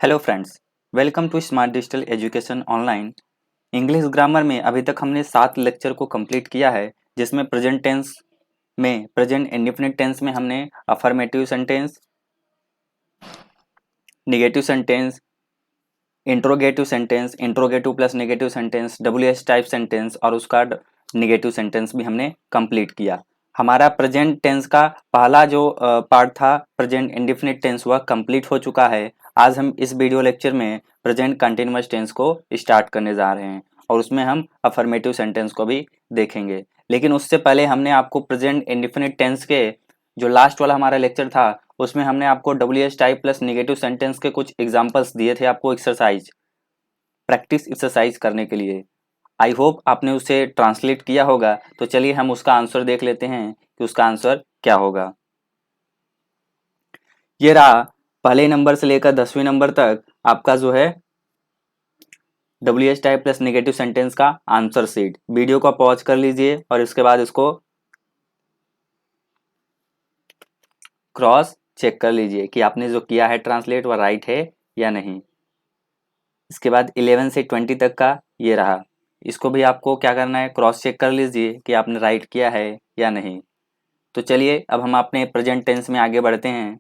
Hello friends, welcome to smart digital education online. English grammar में अभी तक हमने 7 लेक्चर को कंप्लीट किया है, जिसमें प्रेजेंट टेंस में प्रेजेंट इंडेफिनिट टेंस में हमने affirmative sentence, negative sentence, interrogative plus negative sentence, WH type sentence और उसका नेगेटिव सेंटेंस भी हमने कंप्लीट किया। हमारा प्रेजेंट टेंस का पहला जो पार्ट था प्रेजेंट इंडेफिनिट टेंस वह कंप्लीट हो चुका है। आज हम इस वीडियो लेक्चर में प्रेजेंट कंटिन्यूअस टेंस को स्टार्ट करने जा रहे हैं और उसमें हम अफर्मेटिव सेंटेंस को भी देखेंगे। लेकिन उससे पहले हमने आपको प्रेजेंट इंडेफिनिट टेंस के जो लास्ट वाला हमारा लेक्चर था उसमें हमने आपको WH type plus negative sentence के कुछ एग्जांपल्स दिए थे आपको एक्सरसाइज प्रैक्टिस एक्सरसाइज करने के लिए। आई होप आपने उसे ट्रांसलेट किया होगा। तो चलिए हम उसका आंसर देख लेते हैं कि उसका आंसर क्या होगा। ये रहा पहले नंबर से लेकर 10वें नंबर तक आपका जो है WH type plus negative sentence का आंसर शीट। वीडियो को पॉज कर लीजिए और इसके बाद इसको क्रॉस चेक कर लीजिए कि आपने जो किया है ट्रांसलेट वह राइट है या नहीं। इसके बाद 11 से 20 तक का ये रहा, इसको भी आपको क्या करना है, क्रॉस चेक कर लीजिए कि आपने राइट किया है या नहीं। तो चलिए अब हम अपने प्रेजेंट टेंस में आगे बढ़ते हैं।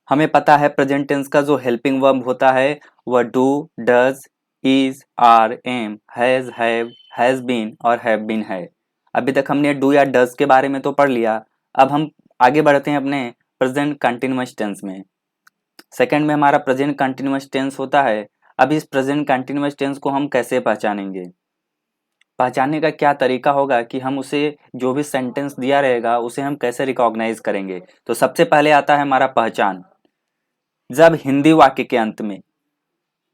हमें पता है प्रेजेंट टेंस का जो हेल्पिंग वर्ब होता है वह do, does, is, are, am, has been और हैव बीन है। अभी तक हमने डू या डज के बारे में तो पढ़ लिया। अब हम आगे बढ़ते हैं अपने प्रेजेंट कंटिन्यूअस टेंस में। सेकंड में हमारा प्रेजेंट कंटिन्यूअस टेंस होता है। अब इस प्रेजेंट कंटिन्यूअस टेंस को हम कैसे पहचानेंगे? पहचानने का क्या तरीका होगा कि हम उसे जो भी सेंटेंस दिया रहेगा उसे हम कैसे रिकॉग्नाइज करेंगे? तो सबसे पहले आता है हमारा पहचान। जब हिंदी वाक्य के अंत में,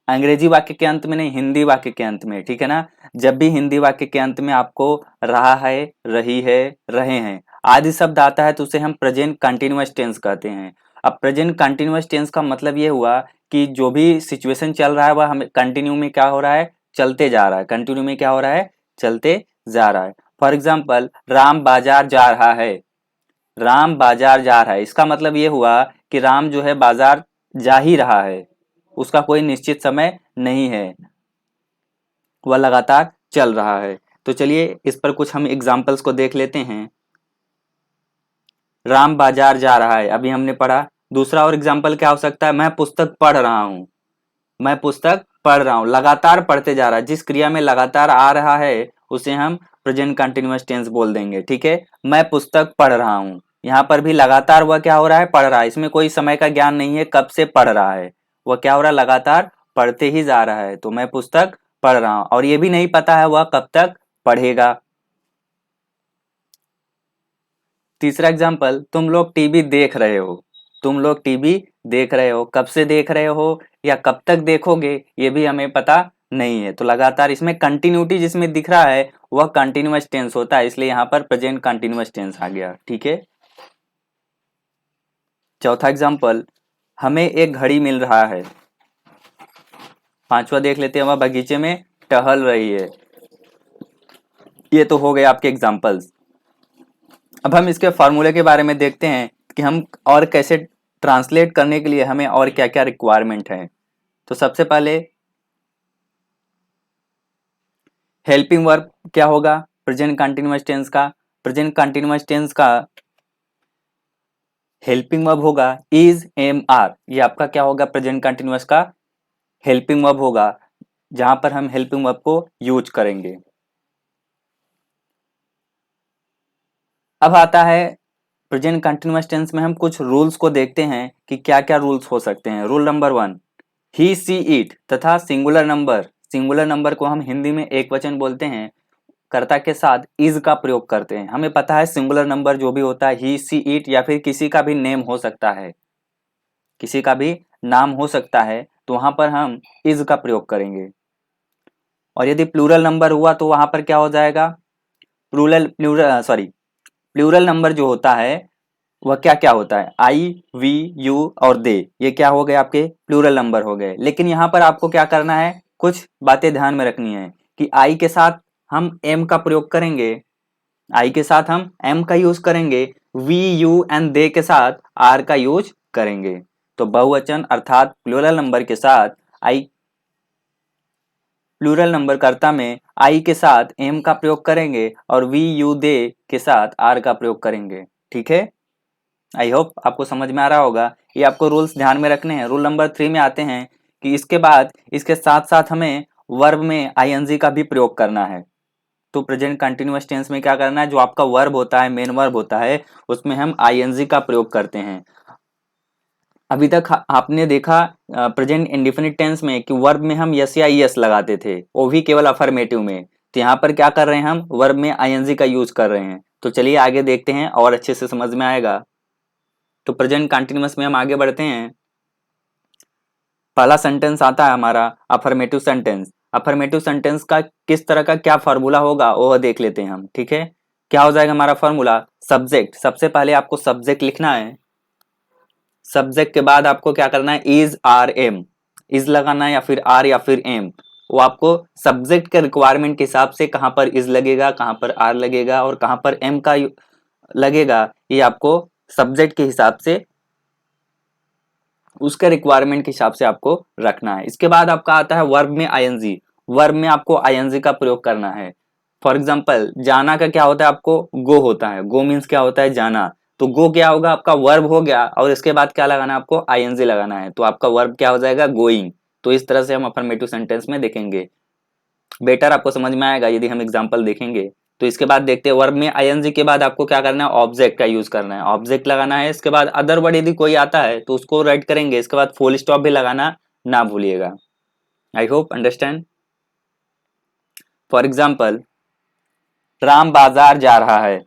अंग्रेजी वाक्य के अंत में नहीं, हिंदी वाक्य के अंत में, ठीक है ना, जब भी हिंदी वाक्य के अंत में आपको रहा है, रही है, रहे हैं आदि शब्द आता है तो उसे हम प्रेजेंट कंटिन्यूअस टेंस कहते हैं। अब प्रेजेंट कंटिन्यूअस टेंस का मतलब ये हुआ कि जो भी सिचुएशन चल रहा है वह हमें कंटिन्यू में क्या हो रहा है, चलते जा रहा है। कंटिन्यू में क्या हो रहा है, चलते जा रहा है। फॉर एग्जाम्पल, राम बाजार जा रहा है। राम बाजार जा रहा है, इसका मतलब ये हुआ कि राम जो है बाजार जा ही रहा है, उसका कोई निश्चित समय नहीं है, वह लगातार चल रहा है। तो चलिए इस पर कुछ हम एग्जाम्पल्स को देख लेते हैं। राम बाजार जा रहा है, अभी हमने पढ़ा। दूसरा और एग्जाम्पल क्या हो सकता है, मैं पुस्तक पढ़ रहा हूं। मैं पुस्तक पढ़ रहा हूं, लगातार पढ़ते जा रहा है। जिस क्रिया में लगातार आ रहा है उसे हम प्रेजेंट कंटिन्यूअस टेंस बोल देंगे, ठीक है। मैं पुस्तक पढ़ रहा हूं, यहाँ पर भी लगातार वह क्या हो रहा है, पढ़ रहा है। इसमें कोई समय का ज्ञान नहीं है कब से पढ़ रहा है, वह क्या हो रहा है, लगातार पढ़ते ही जा रहा है। तो मैं पुस्तक पढ़ रहा हूं, और ये भी नहीं पता है वह कब तक पढ़ेगा। तीसरा एग्जाम्पल, तुम लोग टीवी देख रहे हो। तुम लोग टीवी देख रहे हो, कब से देख रहे हो या कब तक देखोगे ये भी हमें पता नहीं है। तो लगातार इसमें कंटिन्यूटी जिसमें दिख रहा है वह कंटिन्यूअस टेंस होता है, इसलिए यहाँ पर प्रेजेंट कंटिन्यूअस टेंस आ गया, ठीक है। चौथा एग्जाम्पल, हमें एक घड़ी मिल रहा है। पांचवा देख लेते हैं, वह बगीचे में टहल रही है। ये तो हो गए आपके एग्जाम्पल्स। अब हम इसके फॉर्मूले के बारे में देखते हैं कि हम और कैसे ट्रांसलेट करने के लिए हमें और क्या क्या रिक्वायरमेंट है। तो सबसे पहले हेल्पिंग वर्ब क्या होगा प्रेजेंट कंटिन्यूअस टेंस का? प्रेजेंट कंटिन्यूअस टेंस का हेल्पिंग वर्ब होगा इज, एम, आर। ये आपका क्या होगा, प्रेजेंट कंटिन्यूअस का हेल्पिंग वर्ब होगा, जहां पर हम हेल्पिंग वर्ब को यूज करेंगे। अब आता है प्रेजेंट कंटिन्यूअस टेंस में हम कुछ रूल्स को देखते हैं कि क्या क्या रूल्स हो सकते हैं। Rule number 1, he, she, it तथा सिंगुलर नंबर को हम हिंदी में एक वचन बोलते हैं, कर्ता के साथ इज का प्रयोग करते हैं। हमें पता है सिंगुलर नंबर जो भी होता है, ही, सी, इट या फिर किसी का भी नेम हो सकता है, किसी का भी नाम हो सकता है, तो वहां पर हम इज का प्रयोग करेंगे। और यदि प्लूरल नंबर हुआ तो वहां पर क्या हो जाएगा, प्लूरल नंबर जो होता है वह क्या क्या होता है, आई, वी, यू और दे, ये क्या हो गए, आपके प्लूरल नंबर हो गए। लेकिन यहाँ पर आपको क्या करना है, कुछ बातें ध्यान में रखनी है कि आई के साथ हम एम का प्रयोग करेंगे, आई के साथ हम एम का यूज करेंगे, वी, यू एंड दे के साथ आर का यूज करेंगे। तो बहुवचन अर्थात प्लूरल नंबर के साथ आई, प्लूरल नंबर कर्ता में आई के साथ एम का प्रयोग करेंगे और वी यू दे के साथ आर का प्रयोग करेंगे। ठीक है, आई होप आपको समझ में आ रहा होगा। ये आपको रूल्स ध्यान में रखने हैं। रूल नंबर 3 में आते हैं कि इसके बाद इसके साथ साथ हमें वर्ब में आईएनजी का भी प्रयोग करना है। तो प्रेजेंट कंटिन्यूअस टेंस में क्या करना है, जो आपका वर्ब होता है, मेन वर्ब होता है, उसमें हम आईएनजी का प्रयोग करते हैं। अभी तक आपने देखा प्रेजेंट इंडेफिनिट टेंस में कि वर्ब में हम यस या यस लगाते थे, वो भी केवल अफर्मेटिव में। तो यहाँ पर क्या कर रहे हैं, हम वर्ब में आईएनजी का यूज कर रहे हैं। तो चलिए आगे देखते हैं और अच्छे से समझ में आएगा। तो प्रेजेंट कंटिन्यूअस में हम आगे बढ़ते हैं। पहला सेंटेंस आता है हमारा अफर्मेटिव सेंटेंस। अफर्मेटिव सेंटेंस का किस तरह का क्या फॉर्मूला होगा वो देख लेते हैं हम। ठीक है, क्या हो जाएगा हमारा फॉर्मूला, सब्जेक्ट, सबसे पहले आपको सब्जेक्ट लिखना है। सब्जेक्ट के बाद आपको क्या करना है, इज आर एम, इज लगाना है या फिर आर या फिर एम, वो आपको सब्जेक्ट के रिक्वायरमेंट के हिसाब से कहां पर इज लगेगा, कहां पर आर लगेगा और कहां पर एम का लगेगा, ये आपको सब्जेक्ट के हिसाब से, उसके रिक्वायरमेंट के हिसाब से आपको रखना है। इसके बाद आपका आता है वर्ब में आईएनजी। वर्ब में आपको आईएनजी का प्रयोग करना है। फॉर एग्जांपल जाना का क्या होता है, आपको गो होता है, गो मीन्स क्या होता है, जाना। तो गो क्या होगा, आपका वर्ब हो गया और इसके बाद क्या लगाना है, आपको आईएनजी लगाना है। तो आपका वर्ब क्या हो जाएगा, गोइंग। तो इस तरह से हम अफर्मेटिव सेंटेंस में देखेंगे, बेटर आपको समझ में आएगा यदि हम एग्जाम्पल देखेंगे। तो इसके बाद देखते हैं वर्ब में आईएनजी के बाद आपको क्या करना है, ऑब्जेक्ट का यूज करना है, ऑब्जेक्ट लगाना है। इसके बाद अदर वर्ड यदि कोई आता है तो उसको राइट करेंगे। इसके बाद फुल स्टॉप भी लगाना ना भूलिएगा। I hope understand. For example Ram बाजार जा रहा है,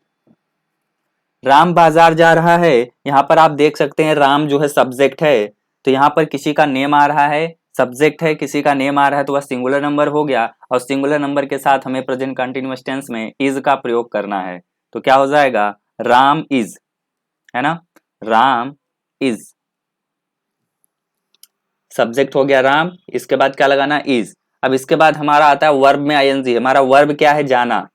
राम बाजार जा रहा है, यहाँ पर आप देख सकते हैं राम जो है सब्जेक्ट है। तो यहाँ पर किसी का नेम आ रहा है, सब्जेक्ट है, किसी का नेम आ रहा है, तो वह सिंगुलर नंबर हो गया और सिंगुलर नंबर के साथ हमें प्रेजेंट कंटिन्यूअस टेंस में इज का प्रयोग करना है। तो क्या हो जाएगा, राम इज, है ना, राम इज, सब्जेक्ट हो गया राम, इसके बाद क्या लगाना, इज। अब इसके बाद हमारा आता है वर्ब में आईएनजी। हमारा वर्ब क्या है, जाना,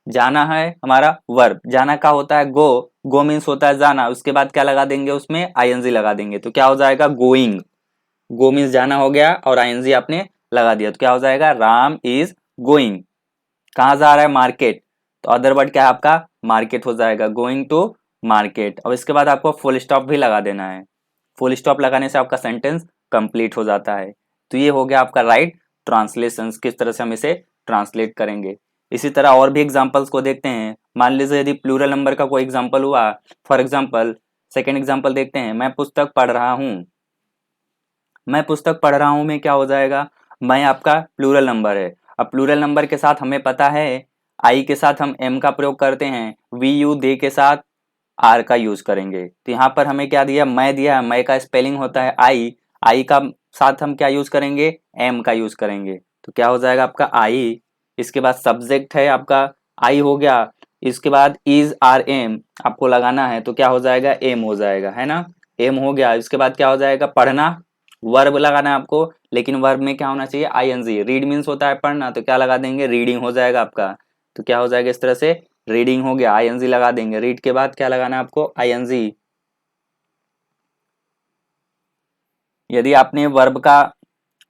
जाना है हमारा वर्ब। जाना का होता है गो, गो मीन्स होता है जाना। उसके बाद क्या लगा देंगे, उसमें आईएनजी लगा देंगे। तो क्या हो जाएगा, गोइंग, गो मीन्स जाना हो गया और आईएनजी आपने लगा दिया। तो क्या हो जाएगा, राम इज गोइंग। कहाँ जा रहा है, मार्केट। तो अदर वर्ड क्या है आपका, मार्केट हो जाएगा, गोइंग टू मार्केट। और इसके बाद आपको फुल स्टॉप भी लगा देना है। फुल स्टॉप लगाने से आपका सेंटेंस कंप्लीट हो जाता है। तो ये हो गया आपका राइट ट्रांसलेशन, किस तरह से हम इसे ट्रांसलेट करेंगे। इसी तरह और भी एग्जांपल्स को देखते हैं। मान लीजिए यदि प्लूरल नंबर का कोई एग्जांपल हुआ, फॉर एग्जांपल सेकंड एग्जांपल देखते हैं, मैं पुस्तक पढ़ रहा हूं। मैं पुस्तक पढ़ रहा हूं में क्या हो जाएगा, मैं आपका प्लूरल नंबर है। अब प्लूरल नंबर के साथ हमें पता है आई के साथ हम एम का प्रयोग करते हैं, वी यू दे के साथ आर का यूज करेंगे। तो यहाँ पर हमें क्या दिया, मैं दिया है, मैं का स्पेलिंग होता है आई, आई का साथ हम क्या यूज करेंगे, एम का यूज करेंगे। तो क्या हो जाएगा आपका आई, इसके बाद सब्जेक्ट है आपका आई हो गया, इसके बाद इज आर एम आपको लगाना है। तो क्या हो जाएगा, एम हो जाएगा, है ना, एम हो गया। इसके बाद क्या हो जाएगा, पढ़ना, वर्ब लगाना है आपको, लेकिन वर्ब में क्या होना चाहिए, आईएनजी। रीड मीन्स होता है पढ़ना, तो क्या लगा देंगे, रीडिंग हो जाएगा आपका। तो क्या हो जाएगा, इस तरह से रीडिंग हो गया, आईएनजी लगा देंगे। रीड के बाद क्या लगाना है आपको, आईएनजी। यदि आपने वर्ब का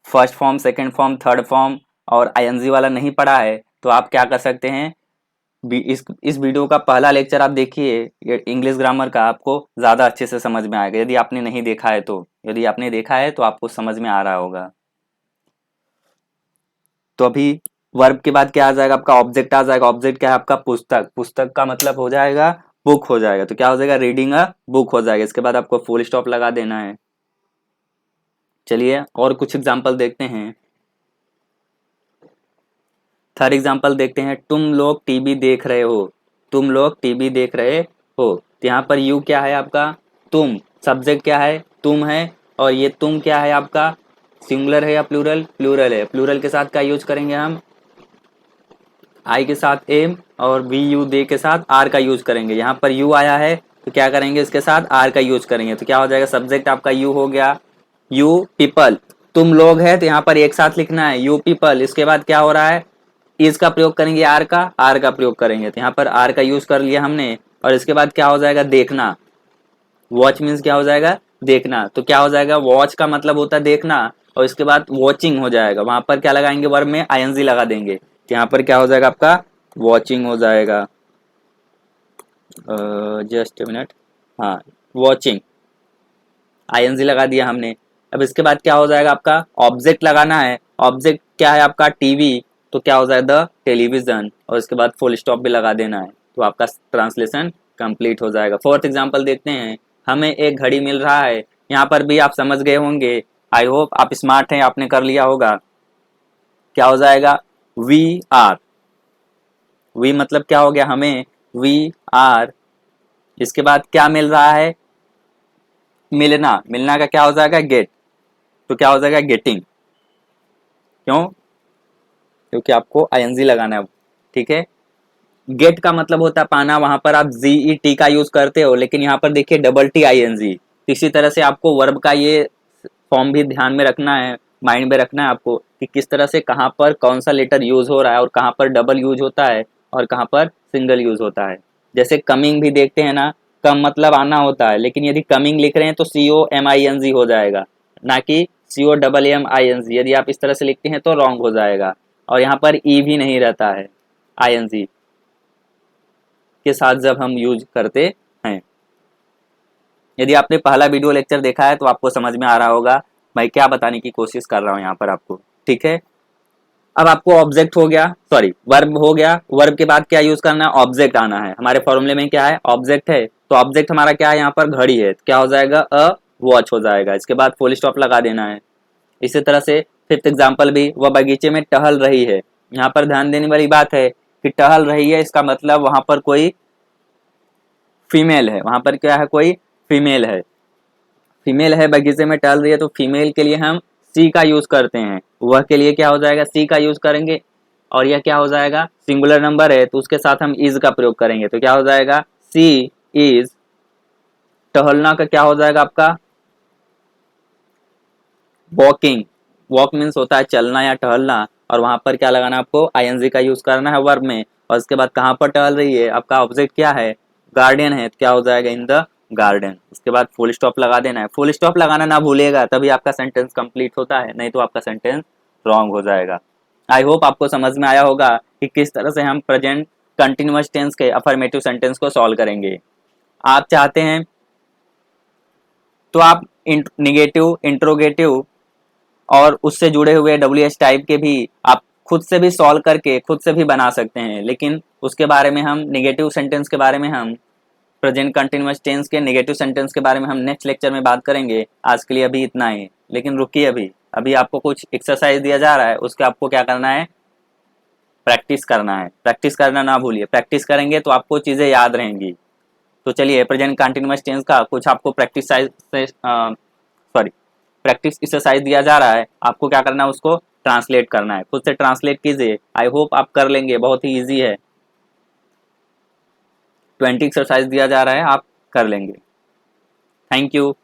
first form, second form, third form और आईएनजी वाला नहीं पढ़ा है तो आप क्या कर सकते हैं, इस वीडियो का पहला लेक्चर आप देखिए, ये इंग्लिश ग्रामर का, आपको ज्यादा अच्छे से समझ में आएगा। यदि आपने नहीं देखा है तो, यदि आपने देखा है तो आपको समझ में आ रहा होगा। तो अभी वर्ब के बाद क्या आ जाएगा, आपका ऑब्जेक्ट आ जाएगा। ऑब्जेक्ट क्या है आपका, पुस्तक, पुस्तक का मतलब हो जाएगा बुक हो जाएगा। तो क्या हो जाएगा, रीडिंग अ बुक हो जाएगा। इसके बाद आपको फुल स्टॉप लगा देना है। चलिए और कुछ एग्जांपल देखते हैं। थर्ड एग्जांपल देखते हैं, तुम लोग टीवी देख रहे हो, तुम लोग टीवी देख रहे हो। तो यहाँ पर यू क्या है आपका, तुम, सब्जेक्ट क्या है, तुम है, और ये तुम क्या है आपका, सिंगुलर है या प्लूरल, प्लूरल है। प्लूरल के साथ क्या यूज करेंगे हम, आई के साथ एम और वी यू दे के साथ आर का यूज करेंगे। यहाँ पर यू आया है तो क्या करेंगे, इसके साथ आर का यूज करेंगे। तो क्या हो जाएगा, सब्जेक्ट आपका यू हो गया, यू पीपल, तुम लोग है तो यहाँ पर एक साथ लिखना है यू पीपल। इसके बाद क्या हो रहा है, इज का प्रयोग करेंगे, आर का प्रयोग करेंगे। तो यहाँ पर आर का यूज कर लिया हमने। और इसके बाद क्या हो जाएगा, देखना, वॉच मीन्स क्या हो जाएगा, देखना, तो क्या हो जाएगा, वॉच का मतलब होता है देखना, और इसके बाद वॉचिंग हो जाएगा, वहां पर क्या लगाएंगे, वर्ब में आईएनजी लगा देंगे, यहाँ पर क्या हो जाएगा आपका वॉचिंग हो जाएगा। जस्ट मिनट, हाँ वॉचिंग, आईएनजी लगा दिया हमने। अब इसके बाद क्या हो जाएगा आपका, ऑब्जेक्ट लगाना है, ऑब्जेक्ट क्या है आपका टीवी, तो क्या हो जाएगा द टेलीविजन, और इसके बाद फुल स्टॉप भी लगा देना है, तो आपका ट्रांसलेशन कंप्लीट हो जाएगा। फोर्थ एग्जांपल देखते हैं, हमें एक घड़ी मिल रहा है, यहाँ पर भी आप समझ गए होंगे, आई होप आप स्मार्ट हैं, आपने कर लिया होगा। क्या हो जाएगा, वी आर, वी मतलब क्या हो गया हमें, वी आर, इसके बाद क्या मिल रहा है, मिलना, मिलना का क्या हो जाएगा गेट, तो क्या हो जाएगा गेटिंग, क्यों, क्योंकि आपको आईएनजी लगाना है, ठीक है। गेट का मतलब होता है पाना, वहां पर आप जी टी का यूज करते हो, लेकिन यहाँ पर देखिए डबल टी आईएनजी। इसी तरह से आपको वर्ब का ये फॉर्म भी ध्यान में रखना है, माइंड में रखना है आपको, कि किस तरह से कहाँ पर कौन सा लेटर यूज हो रहा है, और कहाँ पर डबल यूज होता है और कहाँ पर सिंगल यूज होता है। जैसे कमिंग भी देखते हैं ना, कम मतलब आना होता है, लेकिन यदि कमिंग लिख रहे हैं तो COMING हो जाएगा, ना कि COMMING। यदि आप इस तरह से लिखते हैं तो रॉन्ग हो जाएगा। और यहाँ पर ई भी नहीं रहता है ING के साथ जब हम यूज करते हैं। यदि आपने पहला वीडियो लेक्चर देखा है तो आपको समझ में आ रहा होगा मैं क्या बताने की कोशिश कर रहा हूँ यहाँ पर आपको, ठीक है। अब आपको ऑब्जेक्ट हो गया, सॉरी वर्ब हो गया, वर्ब के बाद क्या यूज करना है, ऑब्जेक्ट आना है। हमारे फॉर्मूले में क्या है, ऑब्जेक्ट है, तो ऑब्जेक्ट हमारा क्या है, यहाँ पर घड़ी है, तो क्या हो जाएगा अ वॉच हो जाएगा, इसके बाद फुल स्टॉप लगा देना है। इसी तरह से फिफ्थ एग्जाम्पल भी, वह बगीचे में टहल रही है, यहाँ पर ध्यान देने वाली बात है कि टहल रही है, इसका मतलब वहां पर कोई फीमेल है, वहां पर क्या है, कोई फीमेल है, फीमेल है बगीचे में टहल रही है, तो फीमेल के लिए हम सी का यूज करते हैं, वह के लिए क्या हो जाएगा सी का यूज करेंगे। और यह क्या हो जाएगा, सिंगुलर नंबर है तो उसके साथ हम इज का प्रयोग करेंगे, तो क्या हो जाएगा सी इज, टहलना का क्या हो जाएगा आपका वॉकिंग, वॉक मीन्स होता है चलना या टहलना, और वहां पर क्या लगाना है आपको आईएनजी का यूज करना है वर्ब में। और उसके बाद कहाँ पर टहल रही है, आपका ऑब्जेक्ट क्या है, गार्डन है, तो क्या हो जाएगा इन द गार्डन, उसके बाद फुल स्टॉप लगा देना है। फुल स्टॉप लगाना ना भूलिएगा, तभी आपका सेंटेंस कंप्लीट होता है, नहीं तो आपका सेंटेंस रॉन्ग हो जाएगा। आई होप आपको समझ में आया होगा कि किस तरह से हम प्रेजेंट कंटिन्यूअस टेंस के अफर्मेटिव सेंटेंस को सॉल्व करेंगे। आप चाहते हैं तो आप निगेटिव, इंट्रोगेटिव और उससे जुड़े हुए WH टाइप के भी आप खुद से भी सॉल्व करके खुद से भी बना सकते हैं, लेकिन उसके बारे में हम निगेटिव सेंटेंस के बारे में, हम प्रेजेंट कंटिन्यूअस टेंस के नेगेटिव सेंटेंस के बारे में हम नेक्स्ट लेक्चर में बात करेंगे। आज के लिए अभी इतना ही, लेकिन रुकिए, अभी अभी आपको कुछ एक्सरसाइज दिया जा रहा है, उसके आपको क्या करना है, प्रैक्टिस करना है। प्रैक्टिस करना ना भूलिए, प्रैक्टिस करेंगे तो आपको चीज़ें याद रहेंगी। तो चलिए प्रेजेंट कंटिन्यूअस टेंस का कुछ आपको प्रैक्टिस सॉरी प्रैक्टिस एक्सरसाइज दिया जा रहा है, आपको क्या करना है, उसको ट्रांसलेट करना है, खुद से ट्रांसलेट कीजिए। आई होप आप कर लेंगे, बहुत ही इजी है। 20 एक्सरसाइज दिया जा रहा है, आप कर लेंगे। Thank you.